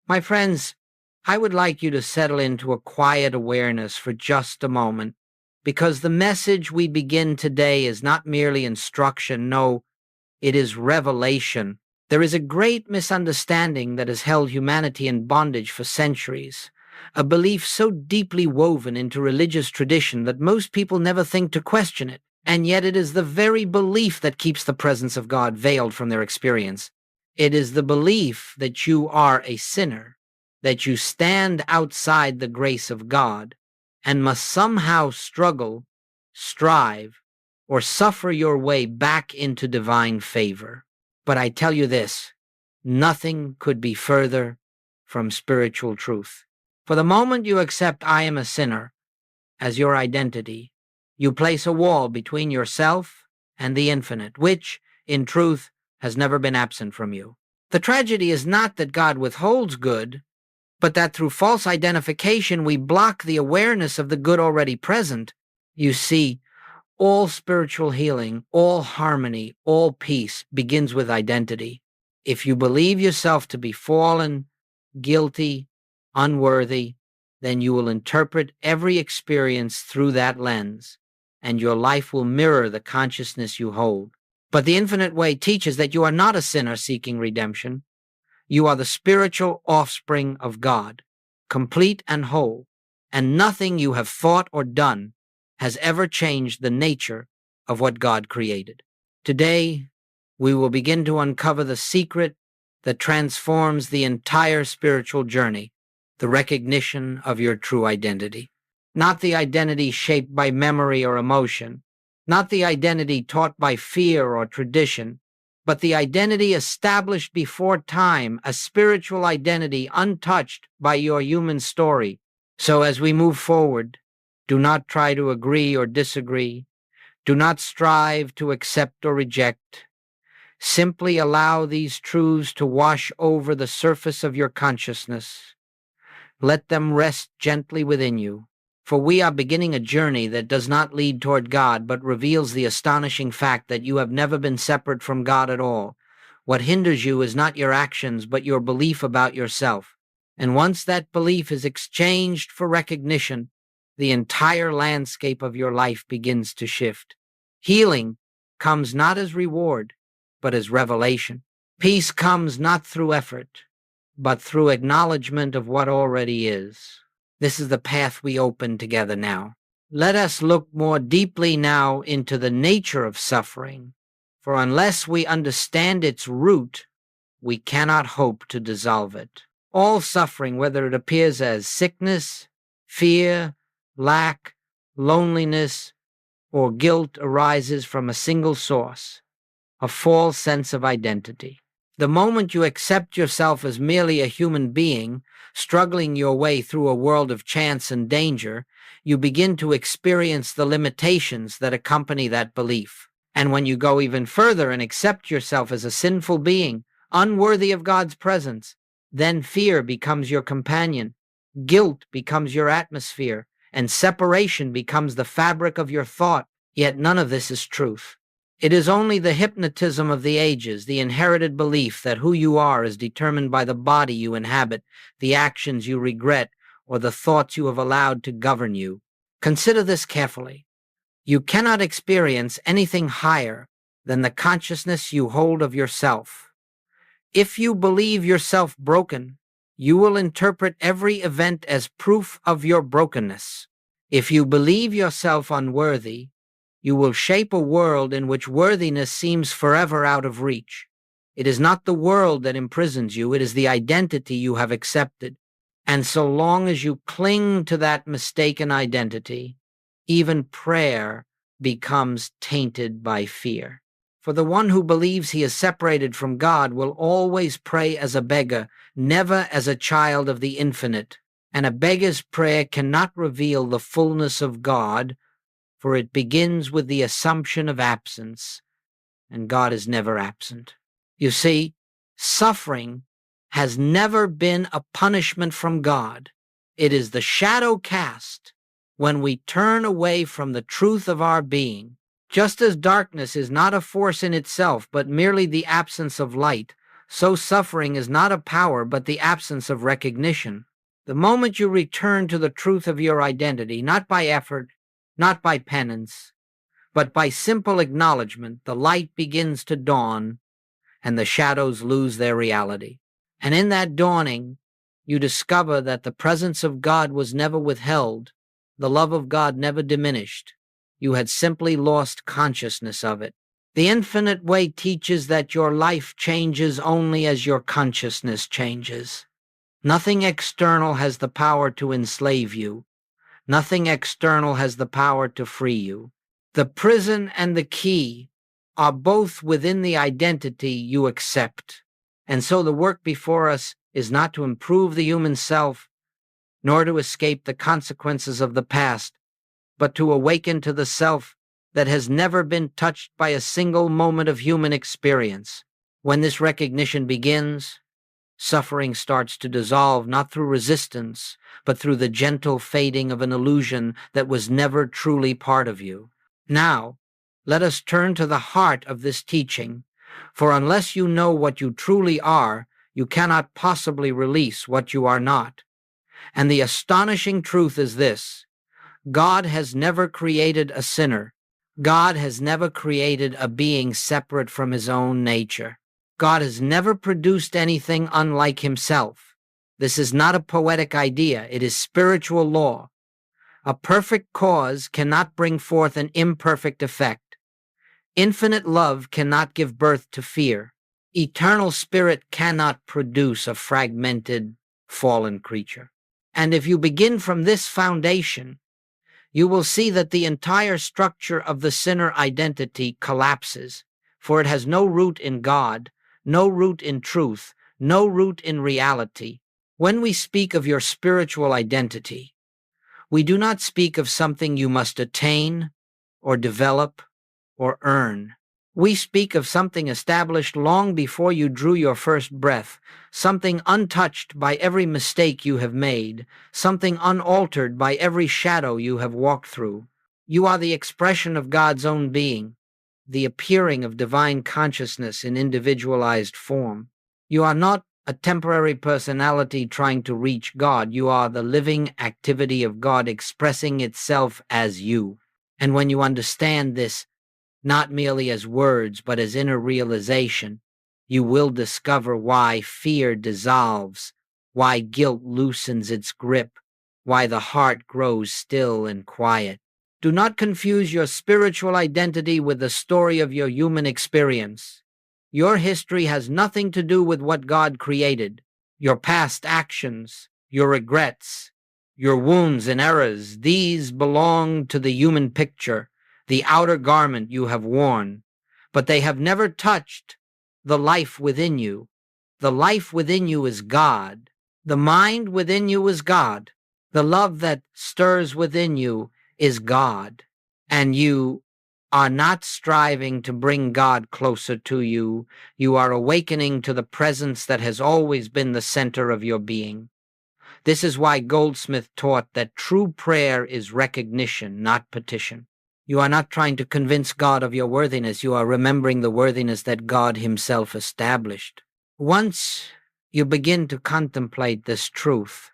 My friends, I would like you to settle into a quiet awareness for just a moment, because the message we begin today is not merely instruction, no, it is revelation. There is a great misunderstanding that has held humanity in bondage for centuries, a belief so deeply woven into religious tradition that most people never think to question it, and yet it is the very belief that keeps the presence of God veiled from their experience. It is the belief that you are a sinner, that you stand outside the grace of God, and must somehow struggle, strive, or suffer your way back into divine favor. But I tell you this, nothing could be further from spiritual truth. For the moment you accept I am a sinner as your identity, you place a wall between yourself and the infinite, which, in truth, has never been absent from you. The tragedy is not that God withholds good, but that through false identification we block the awareness of the good already present. You see, all spiritual healing, all harmony, all peace begins with identity. If you believe yourself to be fallen, guilty, unworthy, then you will interpret every experience through that lens, and your life will mirror the consciousness you hold. But the Infinite Way teaches that you are not a sinner seeking redemption. You are the spiritual offspring of God, complete and whole, and nothing you have thought or done has ever changed the nature of what God created. Today, we will begin to uncover the secret that transforms the entire spiritual journey, the recognition of your true identity. Not the identity shaped by memory or emotion, not the identity taught by fear or tradition, but the identity established before time, a spiritual identity untouched by your human story. So as we move forward, do not try to agree or disagree. Do not strive to accept or reject. Simply allow these truths to wash over the surface of your consciousness. Let them rest gently within you, for we are beginning a journey that does not lead toward God, but reveals the astonishing fact that you have never been separate from God at all. What hinders you is not your actions, but your belief about yourself. And once that belief is exchanged for recognition, the entire landscape of your life begins to shift. Healing comes not as reward, but as revelation. Peace comes not through effort, but through acknowledgement of what already is. This is the path we open together now. Let us look more deeply now into the nature of suffering, for unless we understand its root, we cannot hope to dissolve it. All suffering, whether it appears as sickness, fear, lack, loneliness, or guilt, arises from a single source, a false sense of identity. The moment you accept yourself as merely a human being, struggling your way through a world of chance and danger, you begin to experience the limitations that accompany that belief. And when you go even further and accept yourself as a sinful being, unworthy of God's presence, then fear becomes your companion, guilt becomes your atmosphere, and separation becomes the fabric of your thought. Yet none of this is truth. It is only the hypnotism of the ages, the inherited belief that who you are is determined by the body you inhabit, the actions you regret, or the thoughts you have allowed to govern you. Consider this carefully. You cannot experience anything higher than the consciousness you hold of yourself. If you believe yourself broken, you will interpret every event as proof of your brokenness. If you believe yourself unworthy, you will shape a world in which worthiness seems forever out of reach. It is not the world that imprisons you, it is the identity you have accepted. And so long as you cling to that mistaken identity, even prayer becomes tainted by fear. For the one who believes he is separated from God will always pray as a beggar, never as a child of the infinite. And a beggar's prayer cannot reveal the fullness of God, for it begins with the assumption of absence, and God is never absent. You see, suffering has never been a punishment from God. It is the shadow cast when we turn away from the truth of our being. Just as darkness is not a force in itself, but merely the absence of light, So suffering is not a power but the absence of recognition. The moment you return to the truth of your identity, not by effort, not by penance, but by simple acknowledgement, the light begins to dawn and the shadows lose their reality. And in that dawning, you discover that the presence of God was never withheld, the love of God never diminished. You had simply lost consciousness of it. The infinite way teaches that your life changes only as your consciousness changes. Nothing external has the power to enslave you. Nothing external has the power to free you. The prison and the key are both within the identity you accept. And so the work before us is not to improve the human self, nor to escape the consequences of the past, but to awaken to the self that has never been touched by a single moment of human experience. When this recognition begins, suffering starts to dissolve not through resistance, but through the gentle fading of an illusion that was never truly part of you. Now, let us turn to the heart of this teaching, for unless you know what you truly are, you cannot possibly release what you are not. And the astonishing truth is this: God has never created a sinner. God has never created a being separate from his own nature. God has never produced anything unlike himself. This is not a poetic idea, it is spiritual law. A perfect cause cannot bring forth an imperfect effect. Infinite love cannot give birth to fear. Eternal spirit cannot produce a fragmented, fallen creature. And if you begin from this foundation, you will see that the entire structure of the sinner identity collapses, for it has no root in God, no root in truth, no root in reality. When we speak of your spiritual identity, we do not speak of something you must attain or develop or earn. We speak of something established long before you drew your first breath, something untouched by every mistake you have made, something unaltered by every shadow you have walked through. You are the expression of God's own being, the appearing of divine consciousness in individualized form. You are not a temporary personality trying to reach God. You are the living activity of God expressing itself as you. And when you understand this, not merely as words, but as inner realization, you will discover why fear dissolves, why guilt loosens its grip, why the heart grows still and quiet. Do not confuse your spiritual identity with the story of your human experience. Your history has nothing to do with what God created. Your past actions, your regrets, your wounds and errors, these belong to the human picture, the outer garment you have worn, but they have never touched the life within you. The life within you is God. The mind within you is God. The love that stirs within you is God. And you are not striving to bring God closer to you. You are awakening to the presence that has always been the center of your being. This is why Goldsmith taught that true prayer is recognition, not petition. You are not trying to convince God of your worthiness. You are remembering the worthiness that God himself established. Once you begin to contemplate this truth,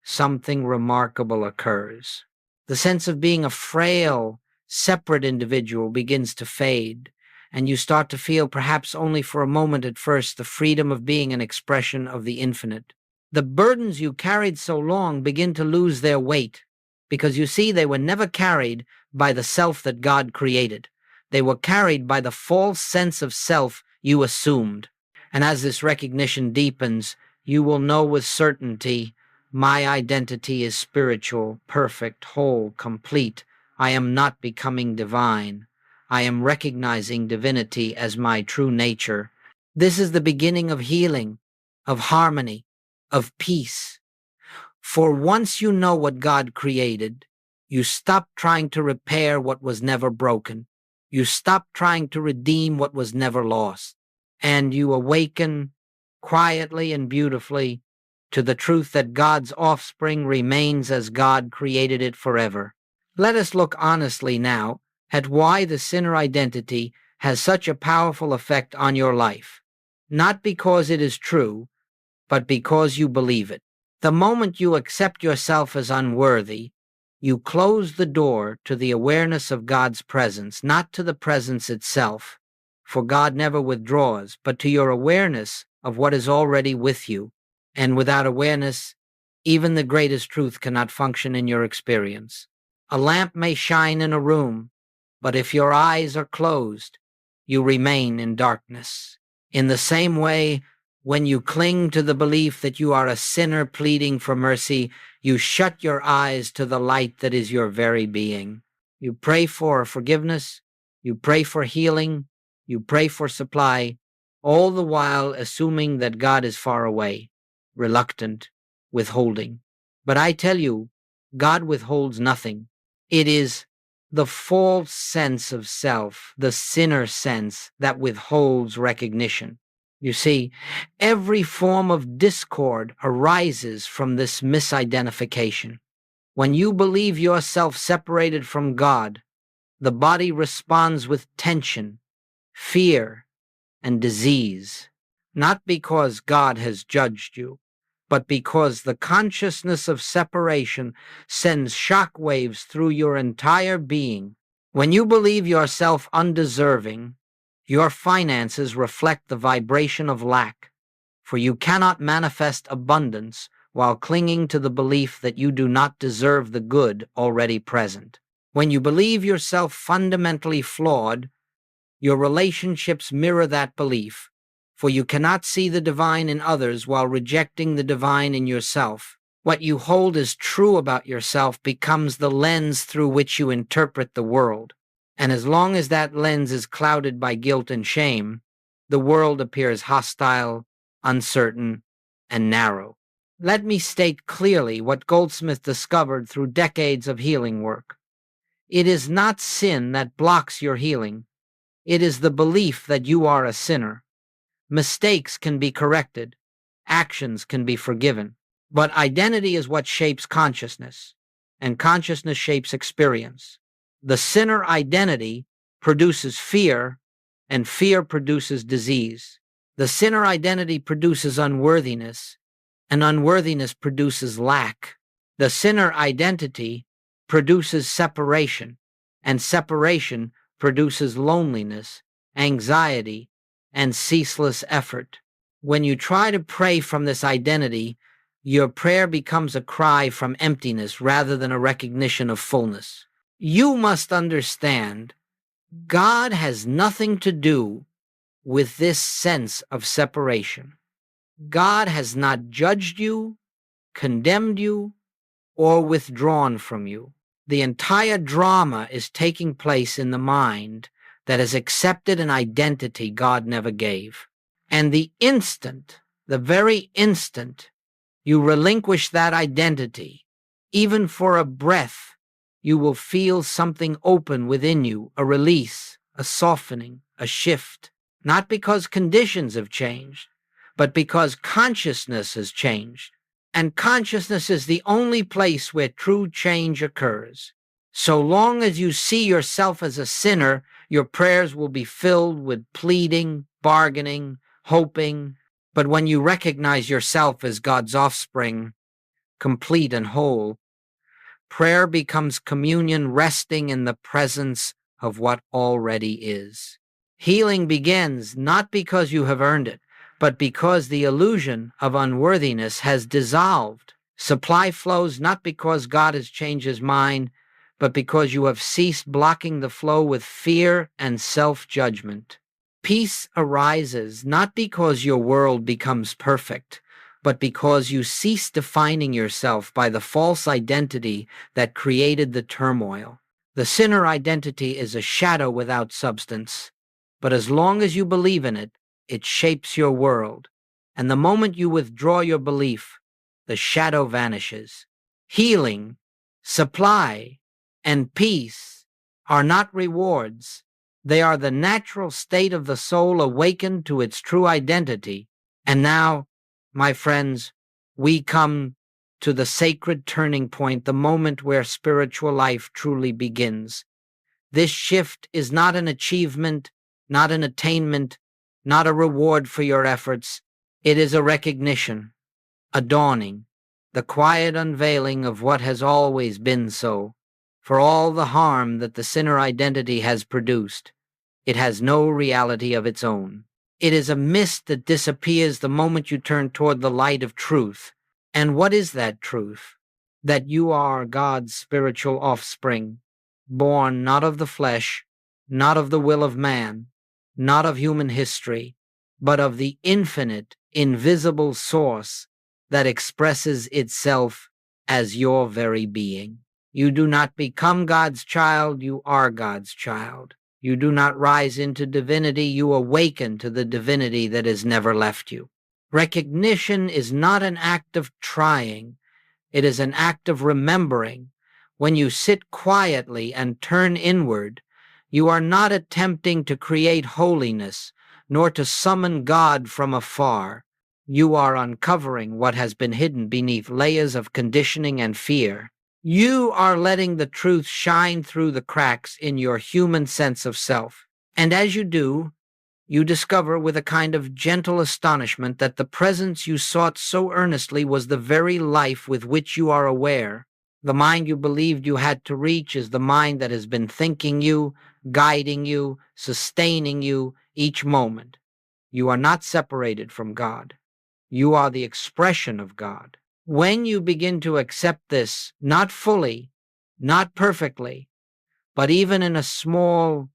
something remarkable occurs. The sense of being a frail, separate individual begins to fade, and you start to feel, perhaps only for a moment at first, the freedom of being an expression of the infinite. The burdens you carried so long begin to lose their weight, because you see they were never carried by the self that God created. They were carried by the false sense of self you assumed. And as this recognition deepens, you will know with certainty, my identity is spiritual, perfect, whole, complete. I am not becoming divine. I am recognizing divinity as my true nature. This is the beginning of healing, of harmony, of peace. For once you know what God created, you stop trying to repair what was never broken. You stop trying to redeem what was never lost. And you awaken quietly and beautifully to the truth that God's offspring remains as God created it forever. Let us look honestly now at why the sinner identity has such a powerful effect on your life. not because it is true, but because you believe it. The moment you accept yourself as unworthy, you close the door to the awareness of God's presence, not to the presence itself, for God never withdraws, but to your awareness of what is already with you. And without awareness, even the greatest truth cannot function in your experience. A lamp may shine in a room, but if your eyes are closed, you remain in darkness. In the same way, when you cling to the belief that you are a sinner pleading for mercy, you shut your eyes to the light that is your very being. You pray for forgiveness, you pray for healing, you pray for supply, all the while assuming that God is far away, reluctant, withholding. But I tell you, God withholds nothing. It is the false sense of self, the sinner sense, that withholds recognition. You see, every form of discord arises from this misidentification. When you believe yourself separated from God, the body responds with tension, fear, and disease, not because God has judged you, but because the consciousness of separation sends shock waves through your entire being. When you believe yourself undeserving, your finances reflect the vibration of lack, for you cannot manifest abundance while clinging to the belief that you do not deserve the good already present. When you believe yourself fundamentally flawed, your relationships mirror that belief, for you cannot see the divine in others while rejecting the divine in yourself. What you hold as true about yourself becomes the lens through which you interpret the world. And as long as that lens is clouded by guilt and shame, the world appears hostile, uncertain, and narrow. Let me state clearly what Goldsmith discovered through decades of healing work. It is not sin that blocks your healing. It is the belief that you are a sinner. Mistakes can be corrected. Actions can be forgiven. But identity is what shapes consciousness, and consciousness shapes experience. The sinner identity produces fear, and fear produces disease. The sinner identity produces unworthiness, and unworthiness produces lack. The sinner identity produces separation, and separation produces loneliness, anxiety, and ceaseless effort. When you try to pray from this identity, your prayer becomes a cry from emptiness rather than a recognition of fullness. You must understand, God has nothing to do with this sense of separation. God has not judged you, condemned you, or withdrawn from you. The entire drama is taking place in the mind that has accepted an identity God never gave. And the very instant you relinquish that identity, even for a breath, you will feel something open within you, a release, a softening, a shift, not because conditions have changed, but because consciousness has changed. And consciousness is the only place where true change occurs. So long as you see yourself as a sinner, your prayers will be filled with pleading, bargaining, hoping. But when you recognize yourself as God's offspring, complete and whole, prayer becomes communion resting in the presence of what already is. Healing begins not because you have earned it, but because the illusion of unworthiness has dissolved. Supply flows not because God has changed his mind, but because you have ceased blocking the flow with fear and self-judgment. Peace arises not because your world becomes perfect, but because you cease defining yourself by the false identity that created the turmoil. The sinner identity is a shadow without substance, but as long as you believe in it, it shapes your world. And the moment you withdraw your belief, the shadow vanishes. Healing, supply, and peace are not rewards. They are the natural state of the soul awakened to its true identity. And now, my friends, we come to the sacred turning point, the moment where spiritual life truly begins. This shift is not an achievement, not an attainment, not a reward for your efforts. It is a recognition, a dawning, the quiet unveiling of what has always been so. For all the harm that the sinner identity has produced, it has no reality of its own. It is a mist that disappears the moment you turn toward the light of truth. And what is that truth? That you are God's spiritual offspring, born not of the flesh, not of the will of man, not of human history, but of the infinite, invisible source that expresses itself as your very being. You do not become God's child, you are God's child. You do not rise into divinity, you awaken to the divinity that has never left you. Recognition is not an act of trying, it is an act of remembering. When you sit quietly and turn inward, you are not attempting to create holiness, nor to summon God from afar. You are uncovering what has been hidden beneath layers of conditioning and fear. You are letting the truth shine through the cracks in your human sense of self. And as you do, you discover with a kind of gentle astonishment that the presence you sought so earnestly was the very life with which you are aware. The mind you believed you had to reach is the mind that has been thinking you, guiding you, sustaining you each moment. You are not separated from God. You are the expression of God. When you begin to accept this, not fully, not perfectly, but even in a small,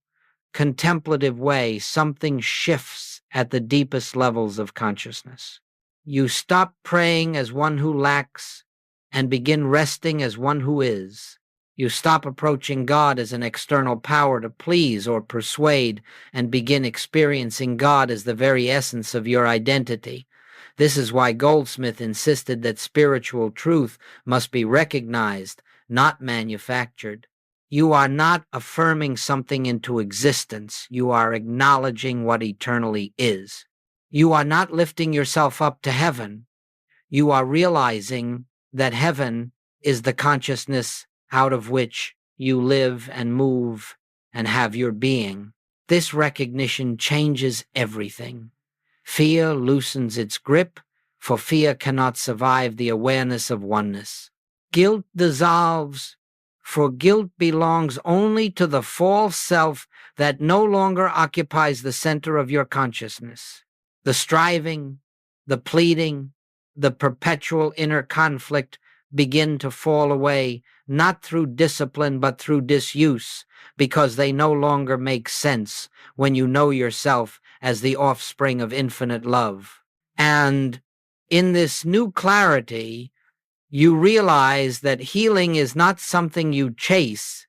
contemplative way, something shifts at the deepest levels of consciousness. You stop praying as one who lacks and begin resting as one who is. You stop approaching God as an external power to please or persuade and begin experiencing God as the very essence of your identity. This is why Goldsmith insisted that spiritual truth must be recognized, not manufactured. You are not affirming something into existence. You are acknowledging what eternally is. You are not lifting yourself up to heaven. You are realizing that heaven is the consciousness out of which you live and move and have your being. This recognition changes everything. Fear loosens its grip, for fear cannot survive the awareness of oneness. Guilt dissolves, for guilt belongs only to the false self that no longer occupies the center of your consciousness. The striving, the pleading, the perpetual inner conflict begin to fall away, not through discipline but through disuse, because they no longer make sense when you know yourself as the offspring of infinite love. And in this new clarity, you realize that healing is not something you chase.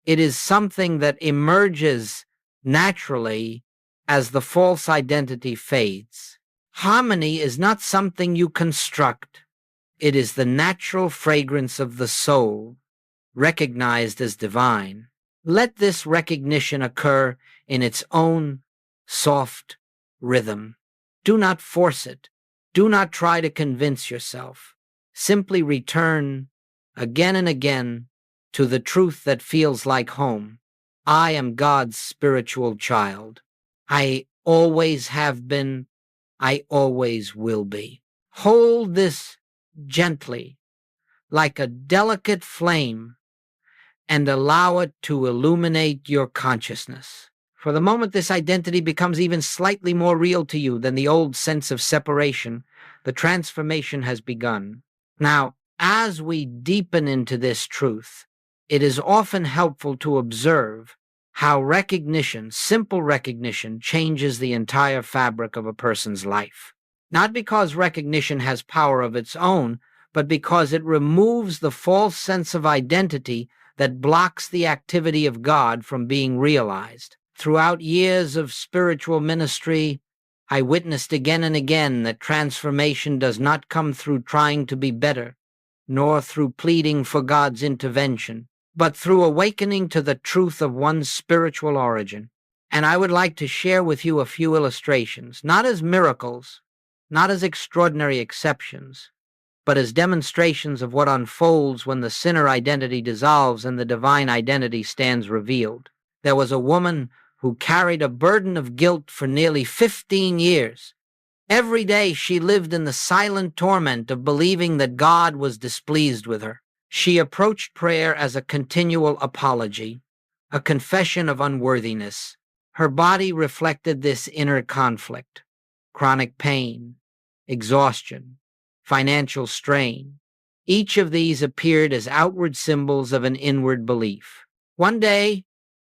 It is something that emerges naturally as the false identity fades. Harmony is not something you construct. It is the natural fragrance of the soul, recognized as divine. Let this recognition occur in its own soft rhythm. Do not force it. Do not try to convince yourself. Simply return again and again to the truth that feels like home. I am God's spiritual child. I always have been. I always will be. Hold this gently, like a delicate flame, and allow it to illuminate your consciousness. For the moment this identity becomes even slightly more real to you than the old sense of separation, the transformation has begun. Now, as we deepen into this truth, it is often helpful to observe how recognition, simple recognition, changes the entire fabric of a person's life. Not because recognition has power of its own, but because it removes the false sense of identity that blocks the activity of God from being realized. Throughout years of spiritual ministry, I witnessed again and again that transformation does not come through trying to be better, nor through pleading for God's intervention, but through awakening to the truth of one's spiritual origin. And I would like to share with you a few illustrations, not as miracles, not as extraordinary exceptions, but as demonstrations of what unfolds when the sinner identity dissolves and the divine identity stands revealed. There was a woman who carried a burden of guilt for nearly 15 years. Every day she lived in the silent torment of believing that God was displeased with her. She approached prayer as a continual apology, a confession of unworthiness. Her body reflected this inner conflict: chronic pain, exhaustion, financial strain. Each of these appeared as outward symbols of an inward belief. One day,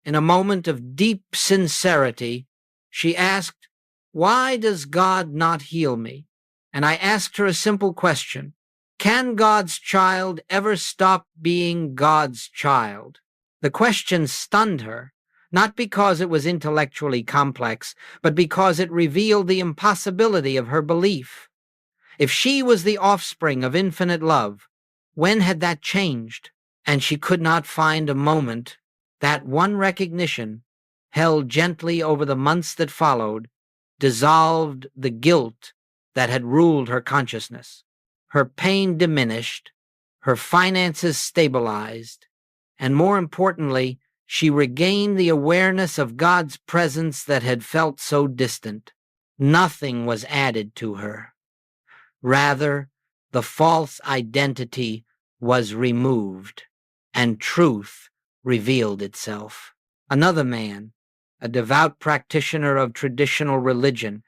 in a moment of deep sincerity, she asked, "Why does God not heal me?" And I asked her a simple question: can God's child ever stop being God's child? The question stunned her, not because it was intellectually complex, but because it revealed the impossibility of her belief. If she was the offspring of infinite love, when had that changed? And she could not find a moment. That one recognition, held gently over the months that followed, dissolved the guilt that had ruled her consciousness. Her pain diminished, her finances stabilized, and more importantly, she regained the awareness of God's presence that had felt so distant. Nothing was added to her. Rather, the false identity was removed, and truth revealed itself. Another man, a devout practitioner of traditional religion,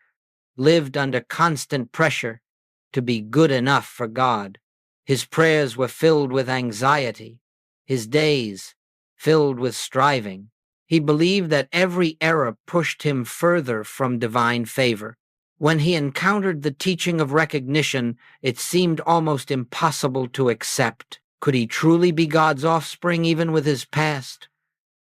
lived under constant pressure to be good enough for God. His prayers were filled with anxiety, his days filled with striving. He believed that every error pushed him further from divine favor. When he encountered the teaching of recognition, it seemed almost impossible to accept. Could he truly be God's offspring even with his past?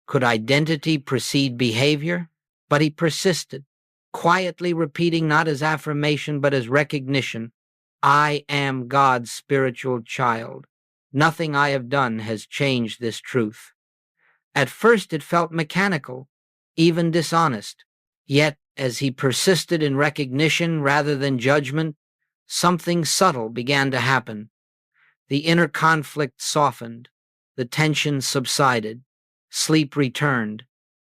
Could identity precede behavior? But he persisted, quietly repeating not as affirmation but as recognition: I am God's spiritual child. Nothing I have done has changed this truth. At first it felt mechanical, even dishonest. Yet, as he persisted in recognition rather than judgment, something subtle began to happen. The inner conflict softened, the tension subsided, sleep returned,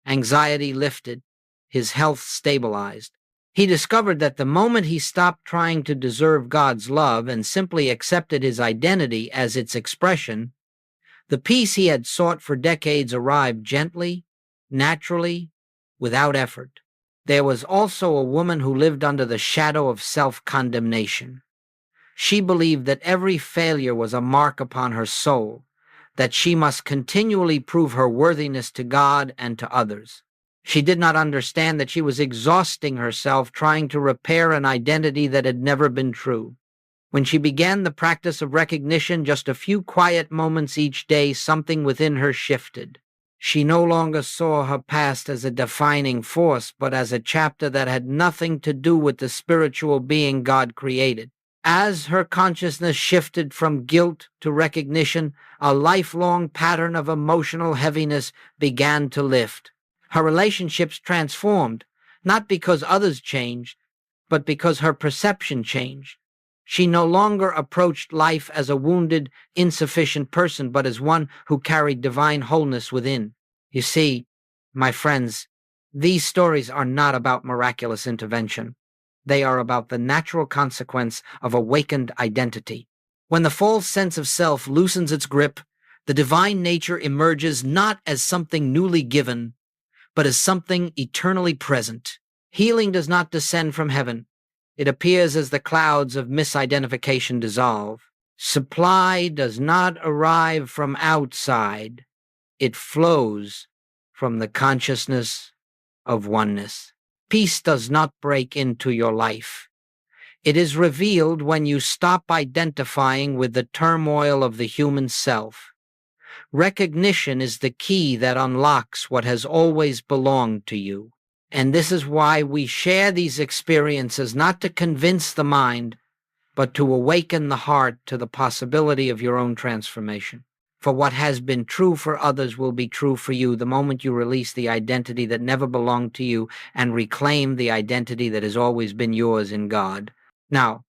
anxiety lifted, his health stabilized. He discovered that the moment he stopped trying to deserve God's love and simply accepted his identity as its expression, the peace he had sought for decades arrived gently, naturally, without effort. There was also a woman who lived under the shadow of self-condemnation. She believed that every failure was a mark upon her soul, that she must continually prove her worthiness to God and to others. She did not understand that she was exhausting herself trying to repair an identity that had never been true. When she began the practice of recognition, just a few quiet moments each day, something within her shifted. She no longer saw her past as a defining force, but as a chapter that had nothing to do with the spiritual being God created. As her consciousness shifted from guilt to recognition, a lifelong pattern of emotional heaviness began to lift. Her relationships transformed, not because others changed, but because her perception changed. She no longer approached life as a wounded, insufficient person, but as one who carried divine wholeness within. You see, my friends, these stories are not about miraculous intervention. They are about the natural consequence of awakened identity. When the false sense of self loosens its grip, the divine nature emerges not as something newly given, but as something eternally present. Healing does not descend from heaven. It appears as the clouds of misidentification dissolve. Supply does not arrive from outside. It flows from the consciousness of oneness. Peace does not break into your life. It is revealed when you stop identifying with the turmoil of the human self. Recognition is the key that unlocks what has always belonged to you. And this is why we share these experiences, not to convince the mind, but to awaken the heart to the possibility of your own transformation. For what has been true for others will be true for you the moment you release the identity that never belonged to you and reclaim the identity that has always been yours in God. Now,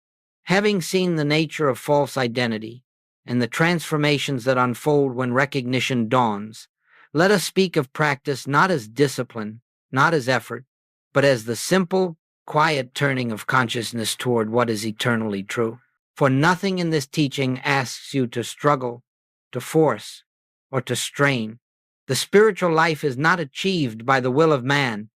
having seen the nature of false identity and the transformations that unfold when recognition dawns, let us speak of practice not as discipline, not as effort, but as the simple, quiet turning of consciousness toward what is eternally true. For nothing in this teaching asks you to struggle, to force, or to strain. The spiritual life is not achieved by the will of man.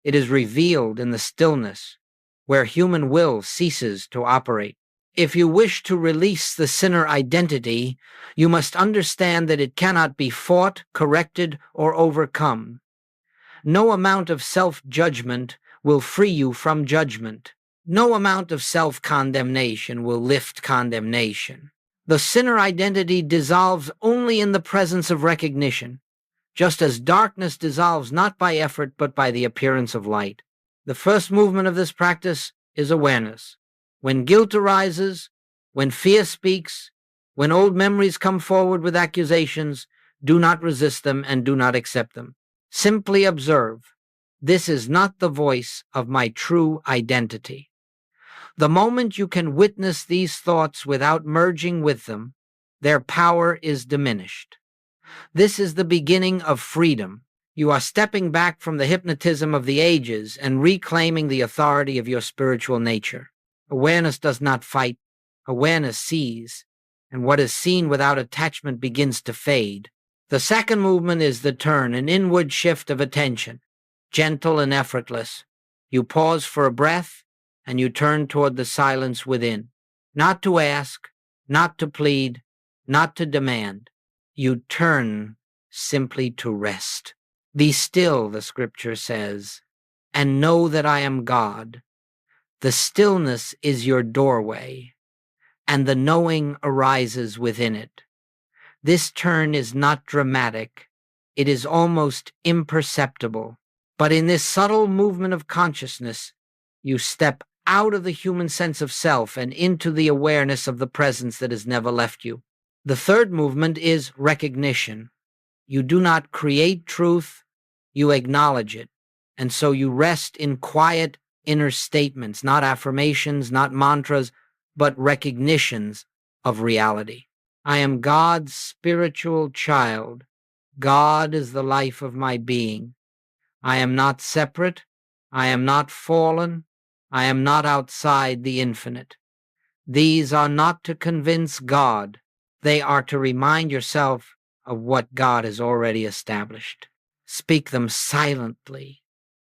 It is revealed in the stillness, where human will ceases to operate. If you wish to release the sinner identity, you must understand that it cannot be fought, corrected, or overcome. No amount of self-judgment will free you from judgment. No amount of self-condemnation will lift condemnation. The sinner identity dissolves only in the presence of recognition, just as darkness dissolves not by effort but by the appearance of light. The first movement of this practice is awareness. When guilt arises, when fear speaks, when old memories come forward with accusations, do not resist them and do not accept them. Simply observe. This is not the voice of my true identity. The moment you can witness these thoughts without merging with them, their power is diminished. This is the beginning of freedom. You are stepping back from the hypnotism of the ages and reclaiming the authority of your spiritual nature. Awareness does not fight. Awareness sees, and what is seen without attachment begins to fade. The second movement is the turn, an inward shift of attention, gentle and effortless. You pause for a breath, and you turn toward the silence within. Not to ask, not to plead, not to demand. You turn simply to rest. Be still, the scripture says, and know that I am God. The stillness is your doorway, and the knowing arises within it. This turn is not dramatic. It is almost imperceptible. But in this subtle movement of consciousness, you step out of the human sense of self and into the awareness of the presence that has never left you. The third movement is recognition. You do not create truth, you acknowledge it. And so you rest in quiet inner statements, not affirmations, not mantras, but recognitions of reality. I am God's spiritual child. God is the life of my being. I am not separate. I am not fallen. I am not outside the infinite. These are not to convince God. They are to remind yourself of what God has already established. Speak them silently,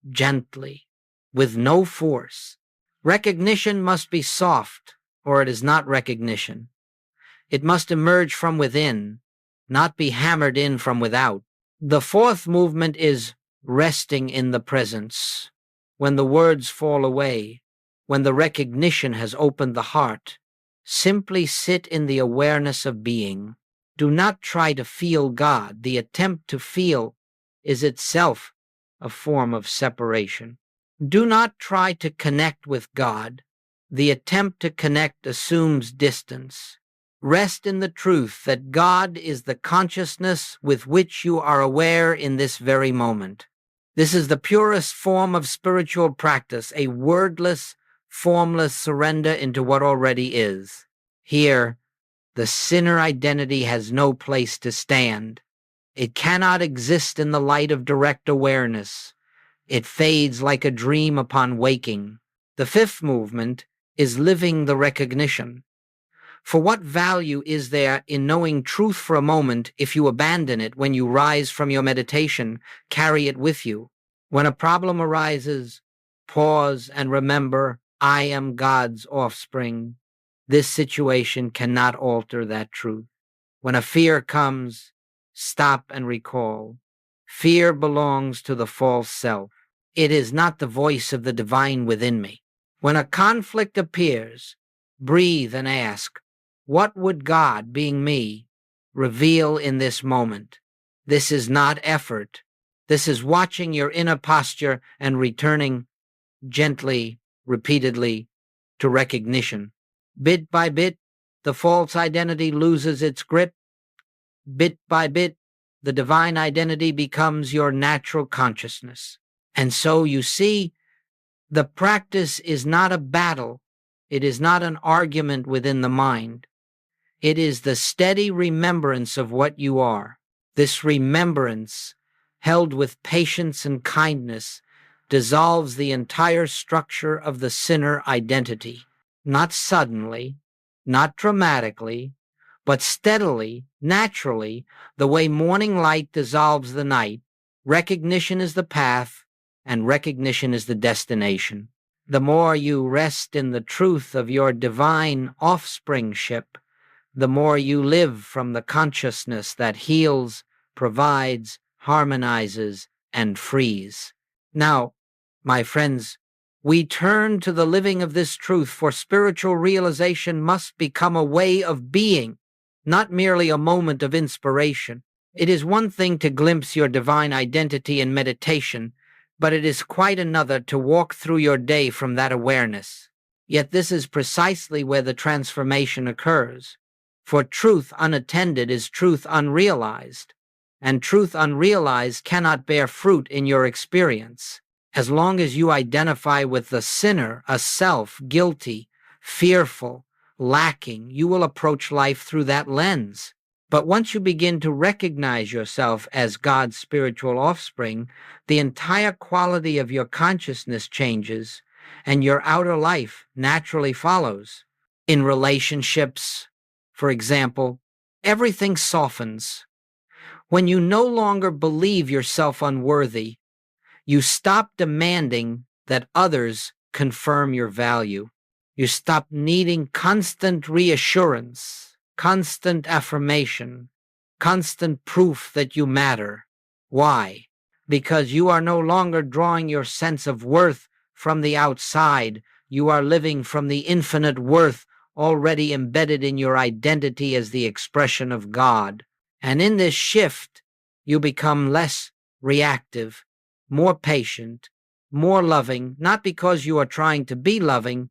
gently, with no force. Recognition must be soft, or it is not recognition. It must emerge from within, not be hammered in from without. The fourth movement is resting in the presence. When the words fall away, when the recognition has opened the heart, simply sit in the awareness of being. Do not try to feel God. The attempt to feel is itself a form of separation. Do not try to connect with God. The attempt to connect assumes distance. Rest in the truth that God is the consciousness with which you are aware in this very moment. This is the purest form of spiritual practice, a wordless, formless surrender into what already is. Here, the sinner identity has no place to stand. It cannot exist in the light of direct awareness. It fades like a dream upon waking. The fifth movement is living the recognition. For what value is there in knowing truth for a moment if you abandon it when you rise from your meditation, carry it with you? When a problem arises, pause and remember, I am God's offspring. This situation cannot alter that truth. When a fear comes, stop and recall. Fear belongs to the false self. It is not the voice of the divine within me. When a conflict appears, breathe and ask, what would God, being me, reveal in this moment? This is not effort. This is watching your inner posture and returning gently, repeatedly, to recognition. Bit by bit, the false identity loses its grip. Bit by bit, the divine identity becomes your natural consciousness. And so you see, the practice is not a battle. It is not an argument within the mind. It is the steady remembrance of what you are. This remembrance, held with patience and kindness, dissolves the entire structure of the sinner identity. Not suddenly, not dramatically, but steadily, naturally, the way morning light dissolves the night. Recognition is the path, and recognition is the destination. The more you rest in the truth of your divine offspringship, the more you live from the consciousness that heals, provides, harmonizes, and frees. Now, my friends, we turn to the living of this truth, for spiritual realization must become a way of being, not merely a moment of inspiration. It is one thing to glimpse your divine identity in meditation, but it is quite another to walk through your day from that awareness. Yet this is precisely where the transformation occurs. For truth unattended is truth unrealized, and truth unrealized cannot bear fruit in your experience. As long as you identify with the sinner, a self, guilty, fearful, lacking, you will approach life through that lens. But once you begin to recognize yourself as God's spiritual offspring, the entire quality of your consciousness changes, and your outer life naturally follows. In relationships, for example, everything softens. When you no longer believe yourself unworthy, you stop demanding that others confirm your value. You stop needing constant reassurance, constant affirmation, constant proof that you matter. Why? Because you are no longer drawing your sense of worth from the outside. You are living from the infinite worth already embedded in your identity as the expression of God. And in this shift, you become less reactive, more patient, more loving, not because you are trying to be loving,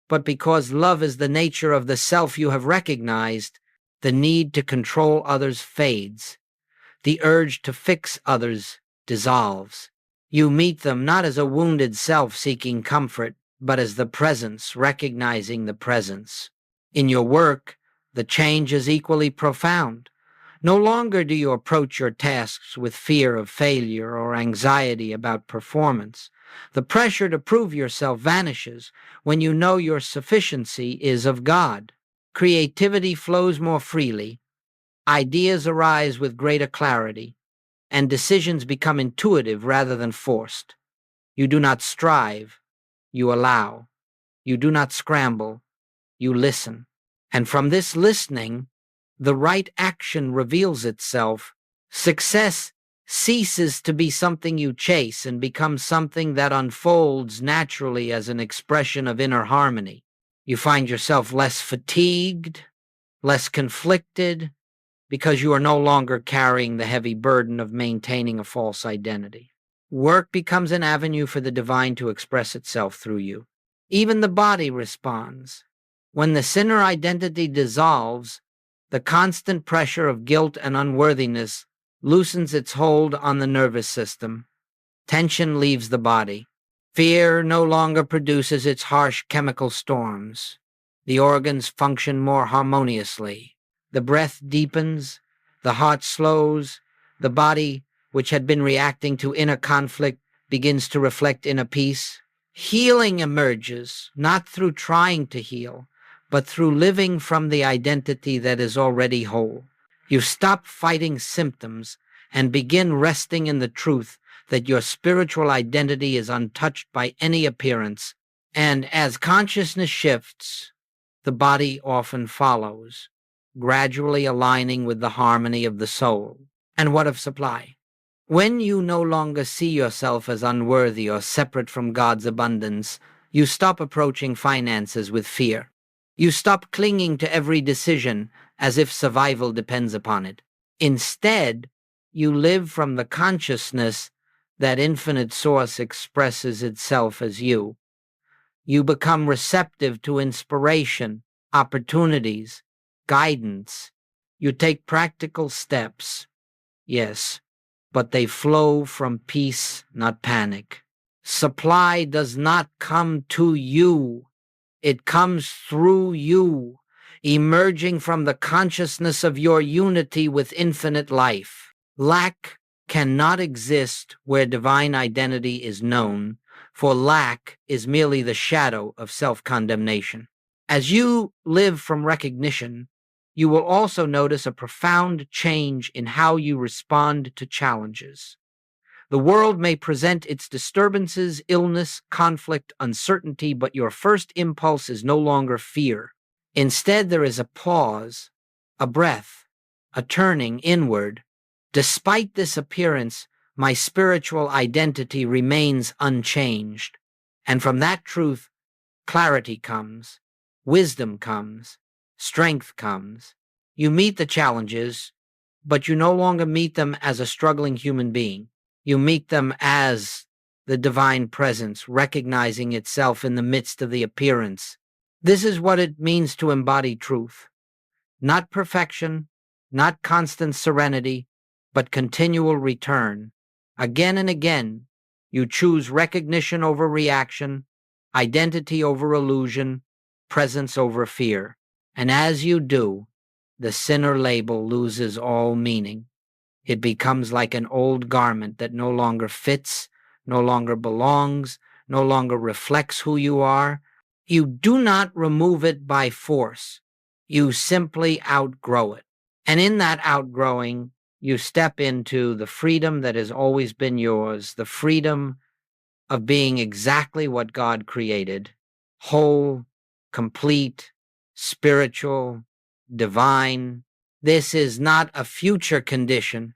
but because love is the nature of the self you have recognized. The need to control others fades. The urge to fix others dissolves. You meet them not as a wounded self seeking comfort, but as the presence recognizing the presence. In your work, the change is equally profound. No longer do you approach your tasks with fear of failure or anxiety about performance. The pressure to prove yourself vanishes when you know your sufficiency is of God. Creativity flows more freely, ideas arise with greater clarity, and decisions become intuitive rather than forced. You do not strive, you allow. You do not scramble, you listen. And from this listening, the right action reveals itself. Success ceases to be something you chase and becomes something that unfolds naturally as an expression of inner harmony. You find yourself less fatigued, less conflicted, because you are no longer carrying the heavy burden of maintaining a false identity. Work becomes an avenue for the divine to express itself through you. Even the body responds. When the sinner identity dissolves, the constant pressure of guilt and unworthiness loosens its hold on the nervous system. Tension leaves the body. Fear no longer produces its harsh chemical storms. The organs function more harmoniously. The breath deepens, the heart slows, the body, which had been reacting to inner conflict, begins to reflect inner peace. Healing emerges, not through trying to heal, but through living from the identity that is already whole. You stop fighting symptoms and begin resting in the truth that your spiritual identity is untouched by any appearance. And as consciousness shifts, the body often follows, gradually aligning with the harmony of the soul. And what of supply? When you no longer see yourself as unworthy or separate from God's abundance, you stop approaching finances with fear. You stop clinging to every decision as if survival depends upon it. Instead, you live from the consciousness that infinite source expresses itself as you. You become receptive to inspiration, opportunities, guidance. You take practical steps, yes, but they flow from peace, not panic. Supply does not come to you. It comes through you, emerging from the consciousness of your unity with infinite life. Lack cannot exist where divine identity is known, for lack is merely the shadow of self-condemnation. As you live from recognition, you will also notice a profound change in how you respond to challenges. The world may present its disturbances, illness, conflict, uncertainty, but your first impulse is no longer fear. Instead, there is a pause, a breath, a turning inward. Despite this appearance, my spiritual identity remains unchanged. And from that truth, clarity comes, wisdom comes, strength comes. You meet the challenges, but you no longer meet them as a struggling human being. You meet them as the divine presence, recognizing itself in the midst of the appearance. This is what it means to embody truth. Not perfection, not constant serenity, but continual return. Again and again, you choose recognition over reaction, identity over illusion, presence over fear. And as you do, the sinner label loses all meaning. It becomes like an old garment that no longer fits, no longer belongs, no longer reflects who you are. You do not remove it by force. You simply outgrow it. And in that outgrowing, you step into the freedom that has always been yours, the freedom of being exactly what God created, whole, complete, spiritual, divine. This is not a future condition.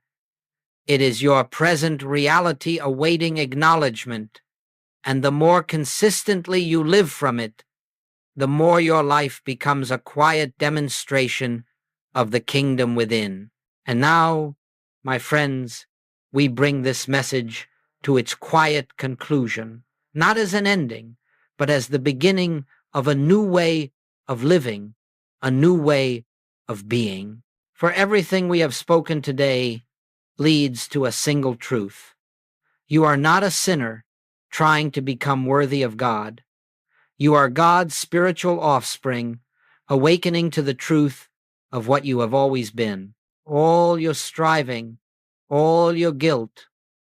It is your present reality awaiting acknowledgement, and the more consistently you live from it, the more your life becomes a quiet demonstration of the kingdom within. And now, my friends, we bring this message to its quiet conclusion, not as an ending, but as the beginning of a new way of living, a new way of being. For everything we have spoken today leads to a single truth. You are not a sinner trying to become worthy of God. You are God's spiritual offspring, awakening to the truth of what you have always been. All your striving, all your guilt,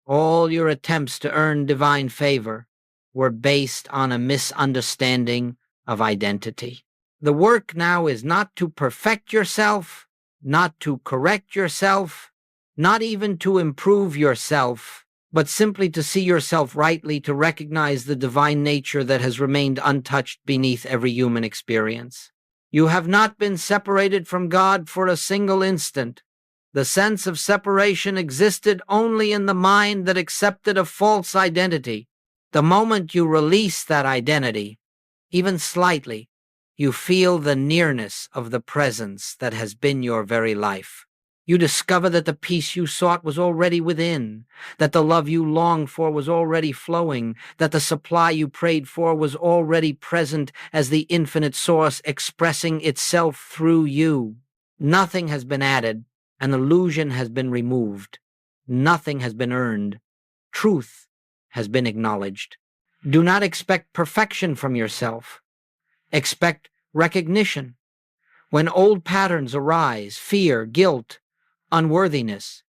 all your attempts to earn divine favor were based on a misunderstanding of identity. The work now is not to perfect yourself, not to correct yourself, not even to improve yourself, but simply to see yourself rightly, to recognize the divine nature that has remained untouched beneath every human experience. You have not been separated from God for a single instant. The sense of separation existed only in the mind that accepted a false identity. The moment you release that identity, even slightly, you feel the nearness of the presence that has been your very life. You discover that the peace you sought was already within, that the love you longed for was already flowing, that the supply you prayed for was already present as the infinite source expressing itself through you. Nothing has been added, an illusion has been removed. Nothing has been earned. Truth has been acknowledged. Do not expect perfection from yourself. Expect recognition. When old patterns arise, fear, guilt, unworthiness,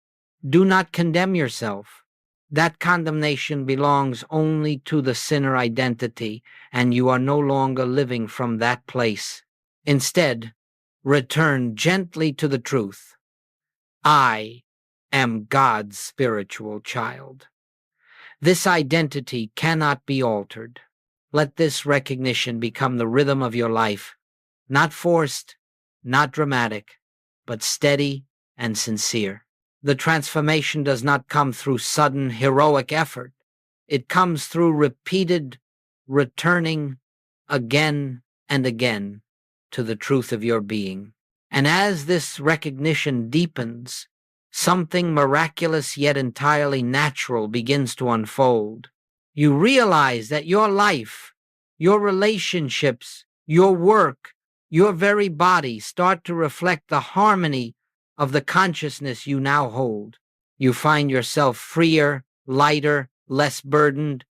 do not condemn yourself. That condemnation belongs only to the sinner identity, and you are no longer living from that place. Instead, return gently to the truth. I am God's spiritual child. This identity cannot be altered. Let this recognition become the rhythm of your life, not forced, not dramatic, but steady and sincere. The transformation does not come through sudden heroic effort. It comes through repeated returning again and again to the truth of your being. And as this recognition deepens, something miraculous yet entirely natural begins to unfold. You realize that your life, your relationships, your work, your very body start to reflect the harmony of the consciousness you now hold. You find yourself freer, lighter, less burdened,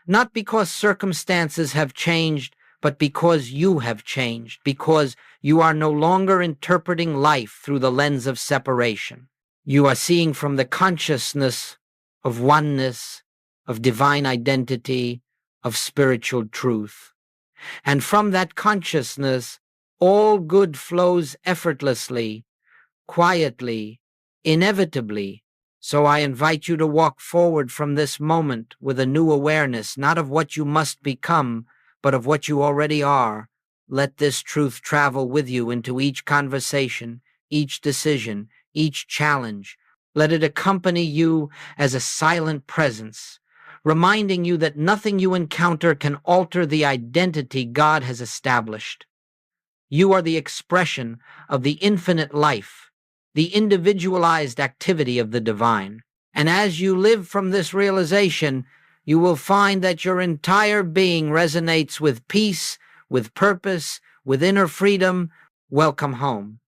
not because circumstances have changed, but because you have changed, because you are no longer interpreting life through the lens of separation. You are seeing from the consciousness of oneness, of divine identity, of spiritual truth. And from that consciousness, all good flows effortlessly, quietly, inevitably. So I invite you to walk forward from this moment with a new awareness, not of what you must become, but of what you already are. Let this truth travel with you into each conversation, each decision, each challenge. Let it accompany you as a silent presence, reminding you that nothing you encounter can alter the identity God has established. You are the expression of the infinite life, the individualized activity of the divine. And as you live from this realization, you will find that your entire being resonates with peace, with purpose, with inner freedom. Welcome home.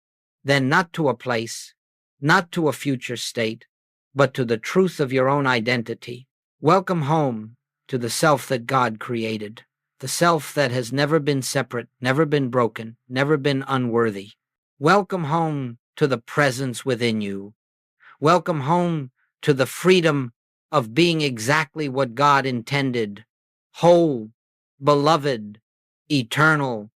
Then not to a place, not to a future state, but to the truth of your own identity. Welcome home to the self that God created, the self that has never been separate, never been broken, never been unworthy. Welcome home to the presence within you. Welcome home to the freedom of being exactly what God intended: whole, beloved, eternal,